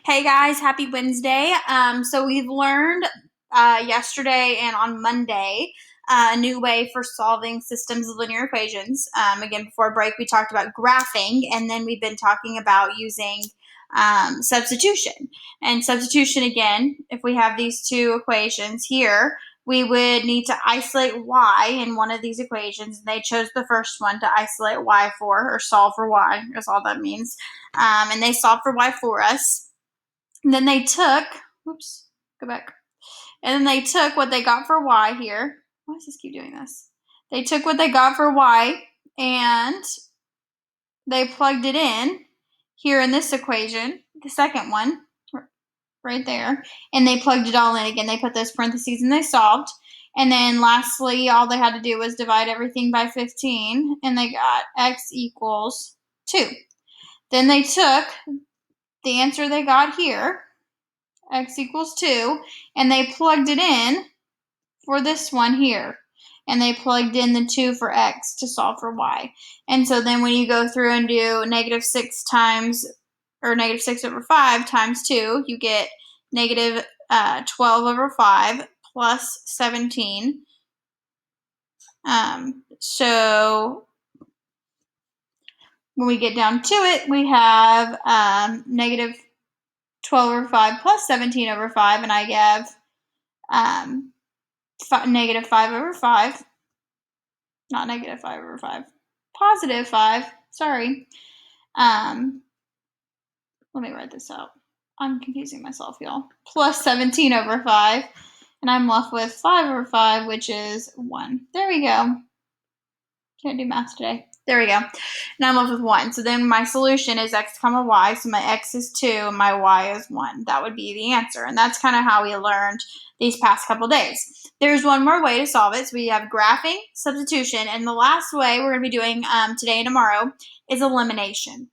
Hey guys, happy Wednesday. So we've learned yesterday and on Monday a new way for solving systems of linear equations. Again, before break, we talked about graphing, and then we've been talking about using substitution. And substitution, again, if we have these two equations here, we would need to isolate y in one of these equations. They chose the first one to isolate y for, or solve for y, is all that means. And they solved for y for us. And then they took, oops, go back. And then they took what they got for y here. Why does this keep doing this? They took what they got for y and they plugged it in here in this equation, the second one, right there. And they plugged it all in again. They put those parentheses and they solved. And then lastly, all they had to do was divide everything by 15 and they got x equals 2. Then they took the answer they got here, x equals 2, and they plugged it in for this one here. And they plugged in the 2 for x to solve for y. And so then when you go through and do negative 6 times, or negative 6 over 5 times 2, you get negative 12 over 5 plus 17. So when we get down to it, we have negative 12 over 5 plus 17 over 5, and I have negative 5 over 5, not negative 5 over 5, positive 5, sorry. Let me write this out. I'm confusing myself, y'all. Plus 17 over 5, and I'm left with 5 over 5, which is 1. There we go. Can't do math today. There we go. And I'm left with 1. So then my solution is x comma y. So my x is 2 and my y is 1. That would be the answer. And that's kind of how we learned these past couple days. There's one more way to solve it. So we have graphing, substitution, and the last way we're going to be doing today and tomorrow is elimination.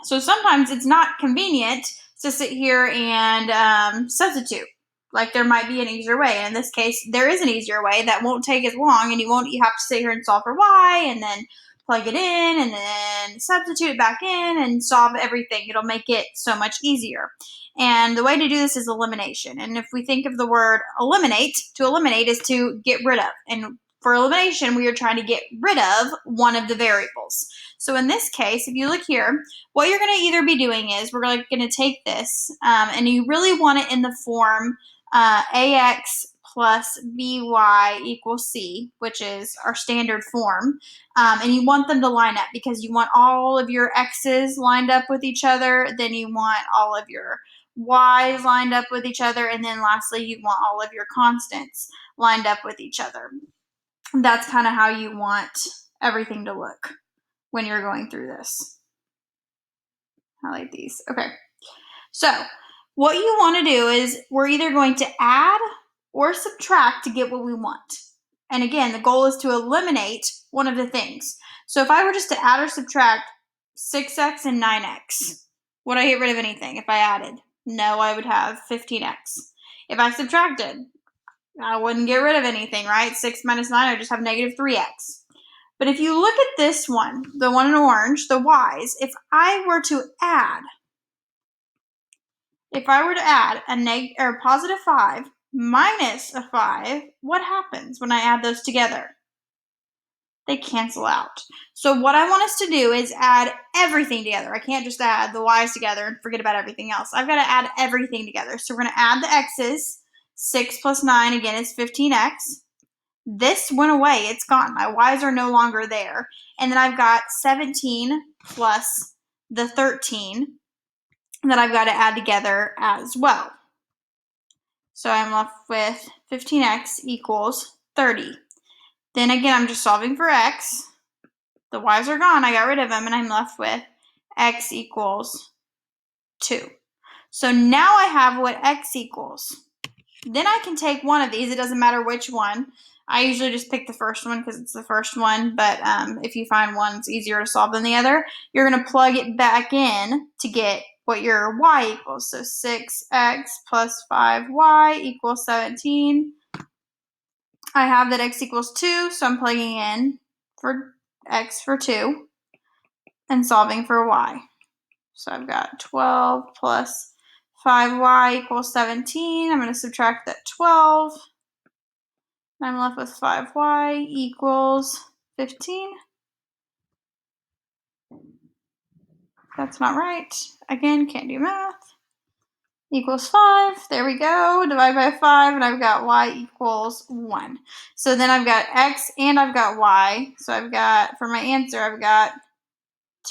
So sometimes it's not convenient to sit here and substitute. Like there might be an easier way. And in this case, there is an easier way that won't take as long, and you have to sit here and solve for y, and then plug it in, and then substitute it back in, and solve everything. It'll make it so much easier. And the way to do this is elimination. And if we think of the word eliminate, to eliminate is to get rid of. And for elimination, we are trying to get rid of one of the variables. So in this case, if you look here, what you're going to either be doing is we're going to take this, and you really want it in the form ax plus by equals c, which is our standard form. And you want them to line up because you want all of your x's lined up with each other. Then you want all of your y's lined up with each other. And then lastly, you want all of your constants lined up with each other. That's kind of how you want everything to look when you're going through this. Highlight these. Okay. So what you want to do is we're either going to add or subtract to get what we want. And again, the goal is to eliminate one of the things. So if I were just to add or subtract 6x and 9x, would I get rid of anything if I added? No, I would have 15x. If I subtracted, I wouldn't get rid of anything, right? 6 minus 9, I would just have negative 3x. But if you look at this one, the one in orange, the y's, if I were to add a positive 5 minus a 5, what happens when I add those together? They cancel out. So what I want us to do is add everything together. I can't just add the y's together and forget about everything else. I've got to add everything together. So we're going to add the x's. 6 plus 9, again, is 15x. This went away. It's gone. My y's are no longer there. And then I've got 17 plus the 13 that I've got to add together as well. So I'm left with 15x equals 30. Then again, I'm just solving for x. The y's are gone. I got rid of them, and I'm left with x equals 2. So now I have what x equals. Then I can take one of these. It doesn't matter which one. I usually just pick the first one because it's the first one, but if you find one that's easier to solve than the other, you're going to plug it back in to get what your y equals. So 6x plus 5y equals 17. I have that x equals 2, so I'm plugging in for x for 2 and solving for y. So I've got 12 plus 5y equals 17. I'm going to subtract that 12. And I'm left with 5y equals 15. That's not right. Again, can't do math. Equals 5. There we go. Divide by 5, and I've got y equals 1. So then I've got x and I've got y. So I've got, for my answer, I've got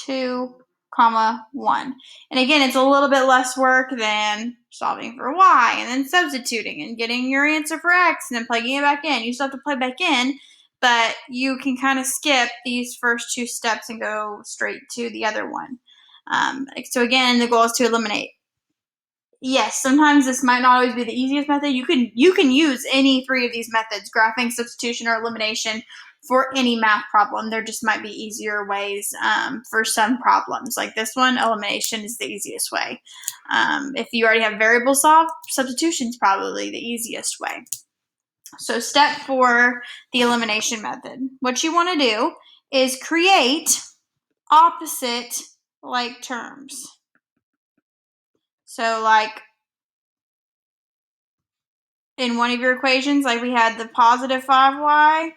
2, 1. And again, it's a little bit less work than solving for y and then substituting and getting your answer for x and then plugging it back in. You still have to plug back in, but you can kind of skip these first 2 steps and go straight to the other one. So again, the goal is to eliminate. Yes, sometimes this might not always be the easiest method. You can use any 3 of these methods, graphing, substitution, or elimination, for any math problem. There just might be easier ways for some problems. Like this one, elimination is the easiest way. If you already have variables solved, substitution is probably the easiest way. So step 4, the elimination method. What you want to do is create opposite like terms. So like in one of your equations, like we had the positive 5y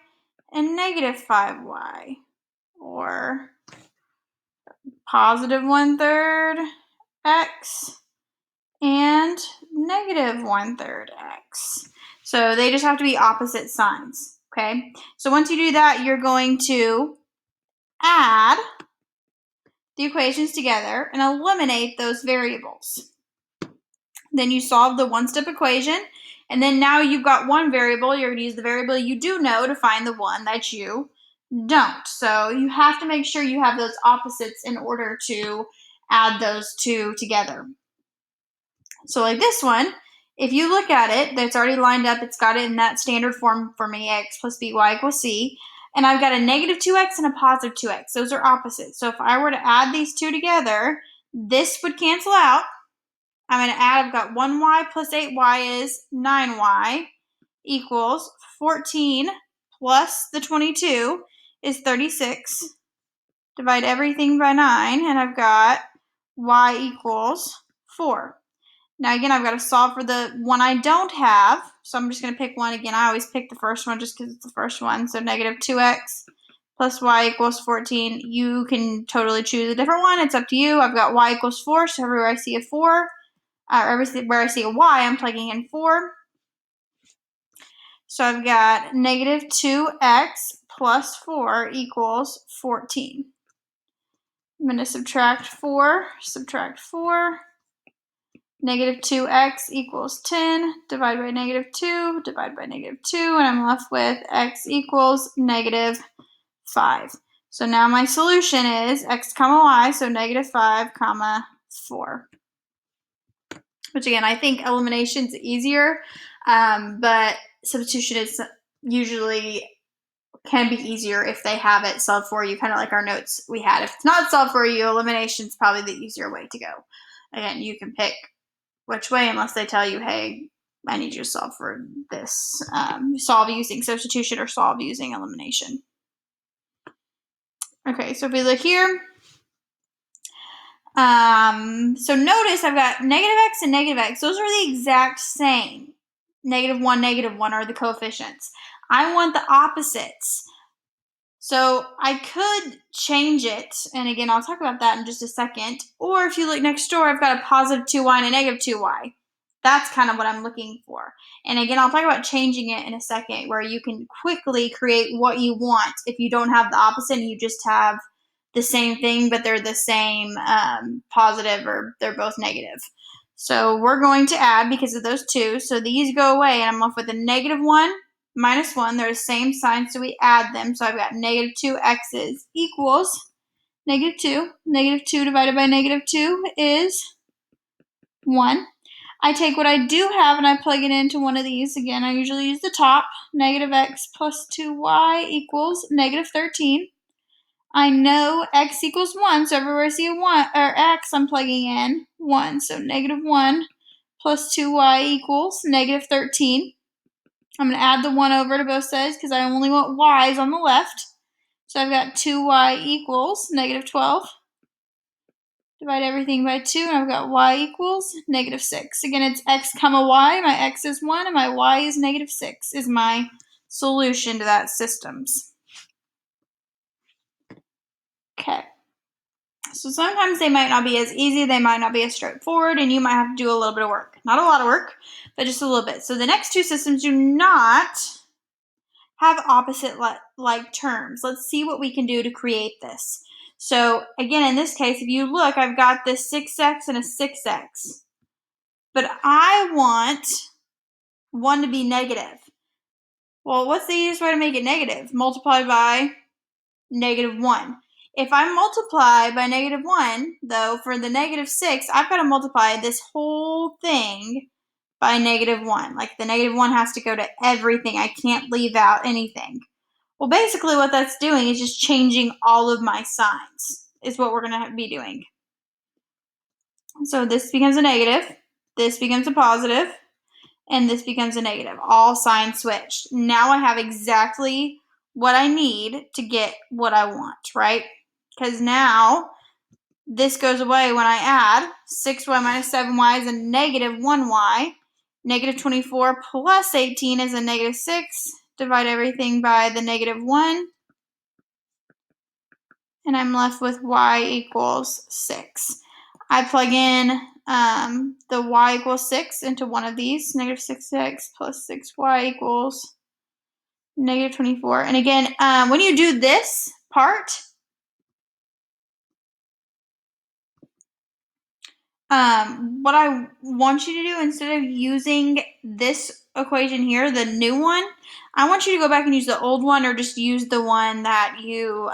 and negative 5y, or positive 1/3 x and negative 1/3 x. So they just have to be opposite signs, okay? So once you do that, you're going to add the equations together and eliminate those variables. Then you solve the one-step equation, and then now you've got one variable. You're going to use the variable you do know to find the one that you don't. So you have to make sure you have those opposites in order to add those 2 together. So like this one, if you look at it, that's already lined up. It's got it in that standard form for me, x plus by equals c. And I've got a negative 2x and a positive 2x. Those are opposites. So if I were to add these 2 together, this would cancel out. I'm going to add, I've got 1y plus 8y is 9y equals 14 plus the 22 is 36. Divide everything by 9, and I've got y equals 4. Now again, I've got to solve for the one I don't have, so I'm just going to pick one. Again, I always pick the first one just because it's the first one. So negative 2x plus y equals 14. You can totally choose a different one. It's up to you. I've got y equals 4, so everywhere I see a 4, where I see a y, I'm plugging in 4. So I've got negative 2x plus 4 equals 14. I'm going to subtract 4. Negative 2x equals 10. Divide by negative 2. Divide by negative 2. And I'm left with x equals negative 5. So now my solution is x comma y, so negative 5 comma 4. Which again, I think elimination is easier, but substitution is usually can be easier if they have it solved for you, kind of like our notes we had. If it's not solved for you, elimination is probably the easier way to go. Again, you can pick which way unless they tell you, hey, I need you to solve for this. Solve using substitution or solve using elimination. Okay, so if we look here, so notice I've got negative x and negative x. Those are the exact same. -1 are the coefficients. I want the opposites. So I could change it, and again, I'll talk about that in just a second. Or if you look next door, I've got a positive 2y and a negative 2y. That's kind of what I'm looking for. And again, I'll talk about changing it in a second, where you can quickly create what you want if you don't have the opposite and you just have the same thing, but they're the same positive, or they're both negative. So we're going to add because of those 2. So these go away, and I'm left with a negative 1 minus 1. They're the same sign, so we add them. So I've got negative 2x's equals negative 2. Negative 2 divided by negative 2 is 1. I take what I do have and I plug it into one of these. Again, I usually use the top. Negative x plus 2y equals negative 13. I know x equals 1, so everywhere I see a 1 or x, I'm plugging in 1. So negative 1 plus 2y equals negative 13. I'm going to add the 1 over to both sides because I only want y's on the left. So I've got 2y equals negative 12. Divide everything by 2, and I've got y equals negative 6. Again, it's x comma y. My x is 1, and my y is negative 6 is my solution to that systems. Okay. So sometimes they might not be as easy, they might not be as straightforward, and you might have to do a little bit of work. Not a lot of work, but just a little bit. So the next two systems do not have opposite like terms. Let's see what we can do to create this. So again, in this case, if you look, I've got this 6x and a 6x. But I want one to be negative. Well, what's the easiest way to make it negative? Multiply by negative 1. If I multiply by negative 1, though, for the negative 6, I've got to multiply this whole thing by negative 1. Like the negative 1 has to go to everything. I can't leave out anything. Well, basically what that's doing is just changing all of my signs is what we're going to be doing. So this becomes a negative, this becomes a positive, and this becomes a negative. All signs switched. Now I have exactly what I need to get what I want, right? Because now this goes away when I add 6y minus 7y is a negative 1y. Negative 24 plus 18 is a negative 6. Divide everything by the negative 1. And I'm left with y equals 6. I plug in the y equals 6 into one of these. Negative 6x plus 6y equals negative 24. And again, when you do this part, what I want you to do, instead of using this equation here, the new one, I want you to go back and use the old one, or just use the one that you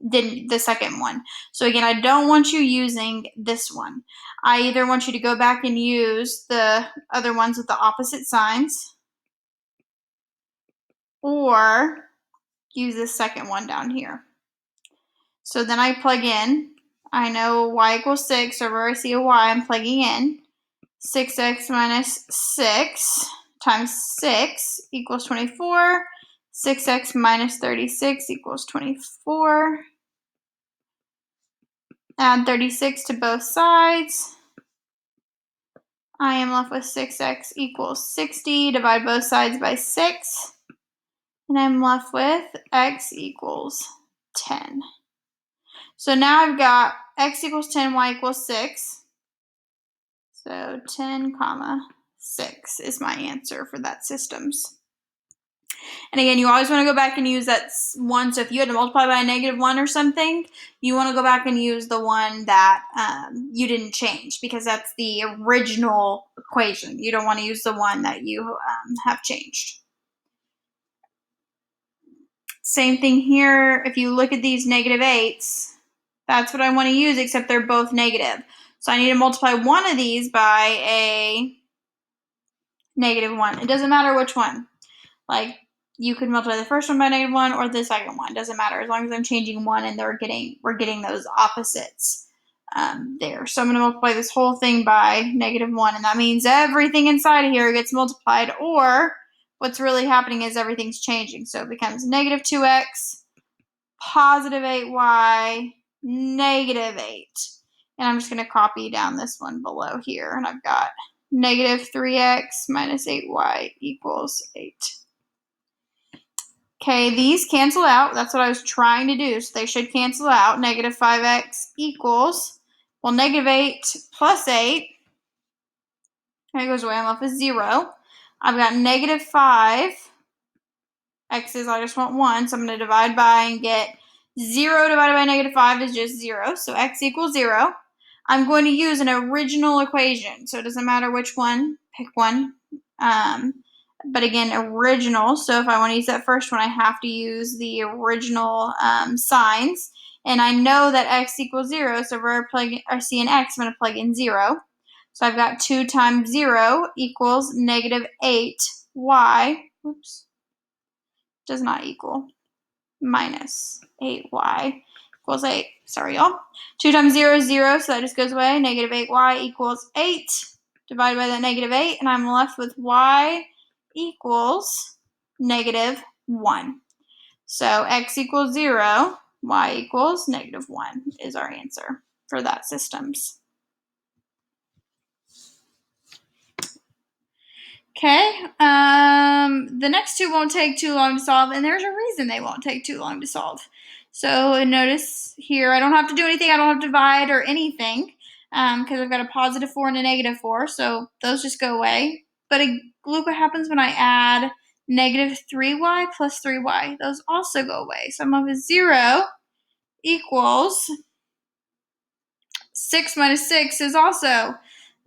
didn't, the second one. So again, I don't want you using this one. I either want you to go back and use the other ones with the opposite signs, or use this second one down here. So then I plug in, I know y equals 6, so wherever I see a y, I'm plugging in 6x minus 6 times 6 equals 24. 6x minus 36 equals 24. Add 36 to both sides. I am left with 6x equals 60. Divide both sides by 6. And I'm left with x equals 10. So now I've got x equals 10, y equals 6. So 10 comma 6 is my answer for that systems. And again, you always want to go back and use that one. So if you had to multiply by a negative 1 or something, you want to go back and use the one that you didn't change, because that's the original equation. You don't want to use the one that you have changed. Same thing here. If you look at these negative 8s, that's what I want to use, except they're both negative. So I need to multiply one of these by a negative 1. It doesn't matter which one. Like, you could multiply the first one by negative 1 or the second one. It doesn't matter, as long as I'm changing one and we're getting those opposites there. So I'm going to multiply this whole thing by negative 1, and that means everything inside of here gets multiplied, or what's really happening is everything's changing. So it becomes negative 2x, positive 8y, negative 8. And I'm just going to copy down this one below here, and I've got negative 3x minus 8y equals 8. Okay, these cancel out. That's what I was trying to do. So they should cancel out. Negative 5x equals, well, negative 8 plus 8. There it goes away. I'm left with 0. I've got negative 5. X's, I just want 1. So I'm going to divide by and get 0 divided by negative 5 is just 0. So x equals 0. I'm going to use an original equation. So it doesn't matter which one. Pick one. But again, original. So if I want to use that first one, I have to use the original signs. And I know that x equals 0. So where I see an x, I'm going to plug in 0. So I've got 2 times 0 equals negative 8y. Oops. Does not equal. Minus 8y equals 8. Sorry, y'all. 2 times 0 is 0, so that just goes away. Negative 8y equals 8. Divided by that negative 8, and I'm left with y equals negative 1. So x equals 0, y equals negative 1 is our answer. for that systems. Okay, the next two won't take too long to solve, and there's a reason they won't take too long to solve. So notice here, I don't have to do anything, I don't have to divide or anything, because I've got a positive 4 and a negative 4, so those just go away. But look what happens when I add negative 3y plus 3y. Those also go away. So I'm left with 0 equals 6 minus 6 is also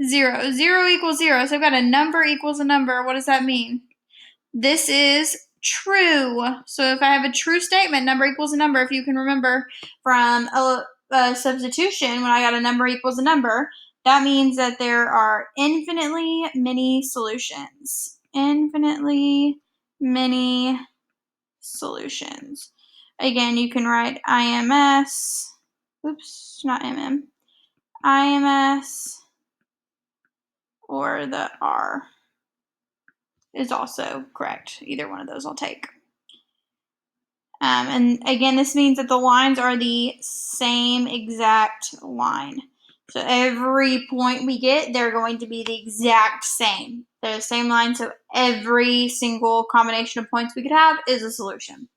0. 0 equals 0. So I've got a number equals a number. What does that mean? This is true. So if I have a true statement, number equals a number, if you can remember from a substitution, when I got a number equals a number, that means that there are infinitely many solutions. Infinitely many solutions. Again, you can write IMS, oops, not MM, IMS, or the R is also correct. Either one of those I'll take. And again, this means that the lines are the same exact line. So every point we get, they're going to be the exact same. They're the same line, so every single combination of points we could have is a solution.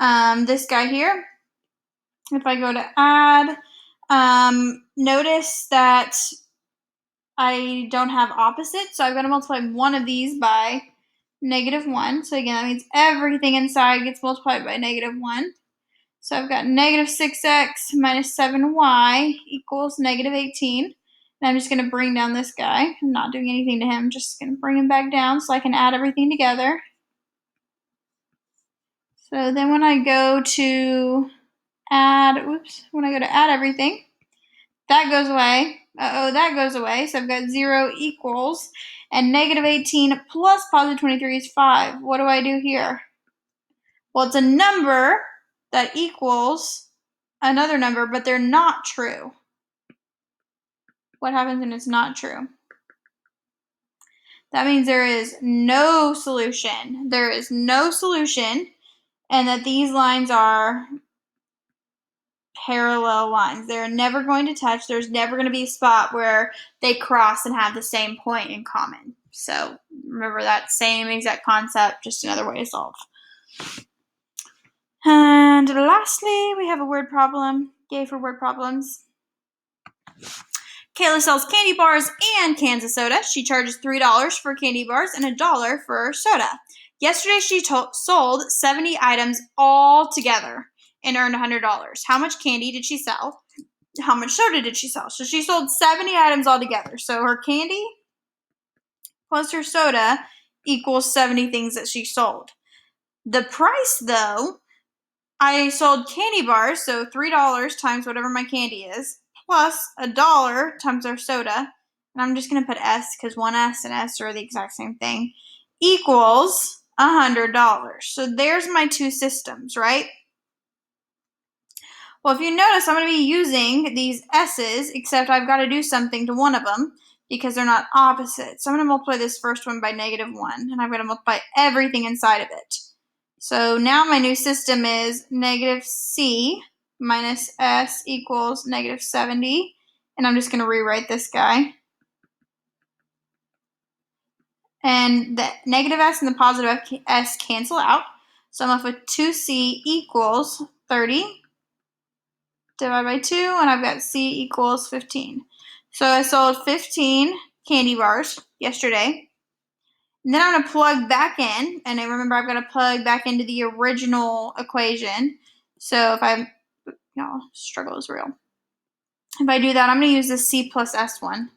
This guy here, if I go to add, notice that I don't have opposites, so I've got to multiply one of these by negative 1. So again, that means everything inside gets multiplied by negative 1. So I've got negative 6x minus 7y equals negative 18. And I'm just going to bring down this guy. I'm not doing anything to him, just going to bring him back down so I can add everything together. So then when I go to add everything, that goes away. That goes away. So I've got 0 equals, and negative 18 plus positive 23 is 5. What do I do here? Well, it's a number that equals another number, but they're not true. What happens when it's not true? That means there is no solution. There is no solution, and that these lines are parallel lines. They're never going to touch. There's never going to be a spot where they cross and have the same point in common. So remember that same exact concept, just another way to solve. And lastly, we have a word problem. Yay for word problems. Kayla sells candy bars and cans of soda. She charges $3 for candy bars and $1 for soda. Yesterday, she sold 70 items all together and earned $100. How much candy did she sell? How much soda did she sell? So she sold 70 items all together. So her candy plus her soda equals 70 things that she sold. The price, though, I sold candy bars, so $3 times whatever my candy is, plus $1 times our soda, and I'm just going to put S because 1S and S are the exact same thing, equals $100. So there's my two systems, right? Well, if you notice, I'm going to be using these S's, except I've got to do something to one of them because they're not opposite. So I'm going to multiply this first one by negative 1, and I've got to multiply everything inside of it. So now my new system is negative C minus S equals negative 70. And I'm just going to rewrite this guy. And the negative S and the positive S cancel out. So I'm left with 2C equals 30 divided by 2. And I've got C equals 15. So I sold 15 candy bars yesterday. And then I'm going to plug back in, and I remember I've got to plug back into the original equation. So if struggle is real. If I do that, I'm going to use the C plus S one.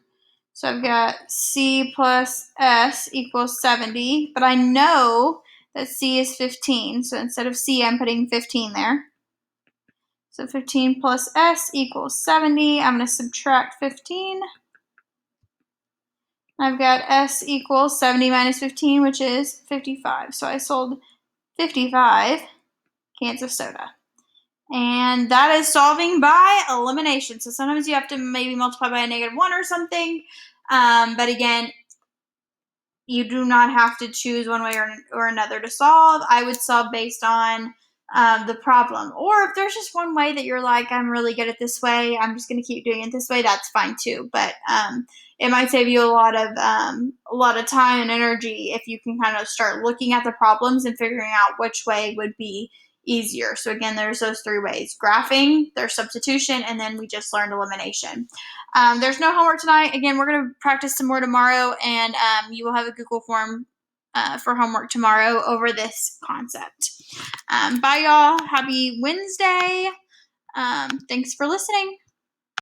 So I've got C plus S equals 70, but I know that C is 15. So instead of C, I'm putting 15 there. So 15 plus S equals 70. I'm going to subtract 15. I've got S equals 70 minus 15, which is 55. So I sold 55 cans of soda. And that is solving by elimination. So sometimes you have to maybe multiply by a negative 1 or something. But again, you do not have to choose one way or another to solve. I would solve based on the problem. Or if there's just one way that you're like, I'm really good at this way, I'm just going to keep doing it this way, that's fine too. But it might save you a lot of time and energy if you can kind of start looking at the problems and figuring out which way would be easier. So again, there's those three ways: graphing, there's substitution, and then we just learned elimination. There's no homework tonight. Again, we're going to practice some more tomorrow, and you will have a Google form for homework tomorrow over this concept. Bye, y'all. Happy Wednesday. Thanks for listening.